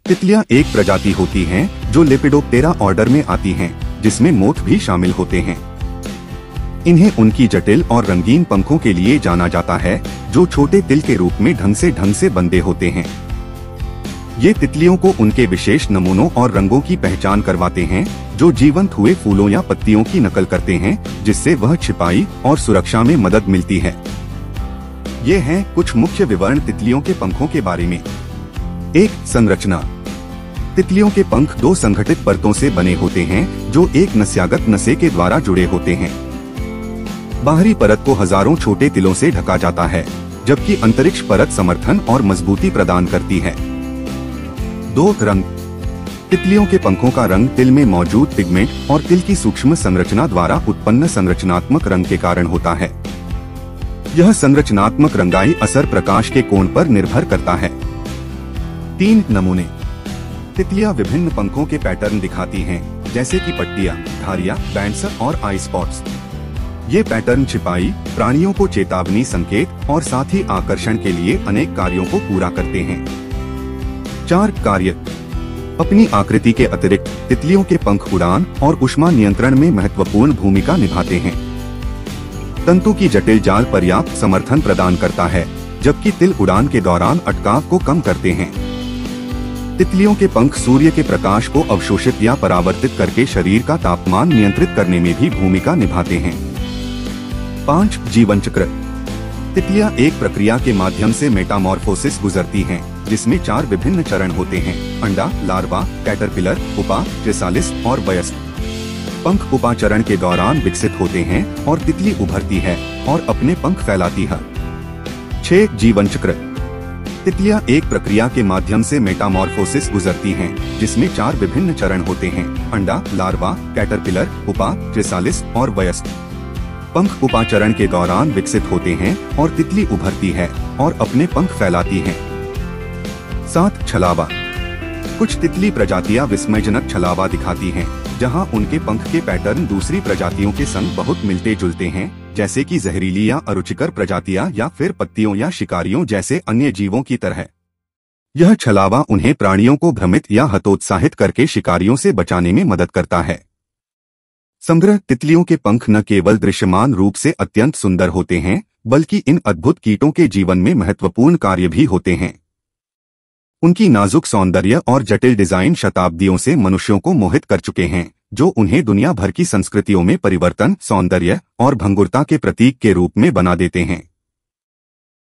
तितलियां एक प्रजाति होती हैं जो लेपिडोप्टेरा ऑर्डर में आती हैं, जिसमें मोथ भी शामिल होते हैं। इन्हें उनकी जटिल और रंगीन पंखों के लिए जाना जाता है, जो छोटे तिल के रूप में ढंग से बंधे होते हैं। ये तितलियों को उनके विशेष नमूनों और रंगों की पहचान करवाते हैं, जो जीवंत हुए फूलों या पत्तियों की नकल करते हैं, जिससे वह छिपाई और सुरक्षा में मदद मिलती है। ये हैं कुछ मुख्य विवरण तितलियों के पंखों के बारे में। 1. संरचना। तितलियों के पंख दो संगठित परतों से बने होते हैं, जो एक नस्यागत नसे के द्वारा जुड़े होते हैं। बाहरी परत को हजारों छोटे तिलों से ढका जाता है, जबकि अंतरिक्ष परत समर्थन और मजबूती प्रदान करती है। 2. रंग। तितलियों के पंखों का रंग तिल में मौजूद पिगमेंट और तिल की सूक्ष्म संरचना द्वारा उत्पन्न संरचनात्मक रंग के कारण होता है। यह संरचनात्मक रंगाई असर प्रकाश के कोण पर निर्भर करता है। 3. नमूने। तितलियां विभिन्न पंखों के पैटर्न दिखाती हैं, जैसे कि पट्टियां, धारियां, बैंड्स और आई स्पॉट्स। ये पैटर्न छिपाई, प्राणियों को चेतावनी संकेत और साथ ही आकर्षण के लिए अनेक कार्यों को पूरा करते हैं। 4. कार्य। अपनी आकृति के अतिरिक्त तितलियों के पंख उड़ान और ऊष्मा नियंत्रण में महत्वपूर्ण भूमिका निभाते हैं। तंतु की जटिल जाल पर्याप्त समर्थन प्रदान करता है, जबकि तिल उड़ान के दौरान अटकाव को कम करते हैं। तितलियों के पंख सूर्य के प्रकाश को अवशोषित या परावर्तित करके शरीर का तापमान नियंत्रित करने में भी भूमिका निभाते हैं। 5. जीवन चक्र। तितलियां एक प्रक्रिया के माध्यम से मेटामॉर्फोसिस गुजरती हैं, जिसमें 4 विभिन्न चरण होते हैं: अंडा, लार्वा, कैटरपिलर, पुपा, क्रिसालिस और वयस्क। पंख पुपा चरण के दौरान विकसित होते हैं और तितली उभरती है और अपने पंख फैलाती है। 6. जीवन चक्र। तितलियां एक प्रक्रिया के माध्यम से मेटामॉर्फोसिस गुजरती हैं, जिसमें 4 विभिन्न चरण होते हैं: अंडा, लार्वा, कैटरपिलर, पुपा, क्रिसालिस और वयस्क। पंख पुपा चरण के दौरान विकसित होते हैं और तितली उभरती है और अपने पंख फैलाती है। 7. छलावा। कुछ तितली प्रजातियां विस्मयजनक छलावा दिखाती हैं, जहां उनके पंख के पैटर्न दूसरी प्रजातियों के संग बहुत मिलते जुलते हैं, जैसे कि जहरीली या अरुचिकर प्रजातियां या फिर पत्तियों या शिकारियों जैसे अन्य जीवों की तरह। यह छलावा उन्हें प्राणियों को भ्रमित या हतोत्साहित करके शिकारियों से बचाने में मदद करता है। समग्र तितलियों के पंख न केवल दृश्यमान रूप से अत्यंत सुंदर होते हैं, बल्कि इन अद्भुत कीटों के जीवन में महत्वपूर्ण कार्य भी होते हैं। उनकी नाजुक सौंदर्य और जटिल डिजाइन शताब्दियों से मनुष्यों को मोहित कर चुके हैं, जो उन्हें दुनिया भर की संस्कृतियों में परिवर्तन, सौंदर्य और भंगुरता के प्रतीक के रूप में बना देते हैं।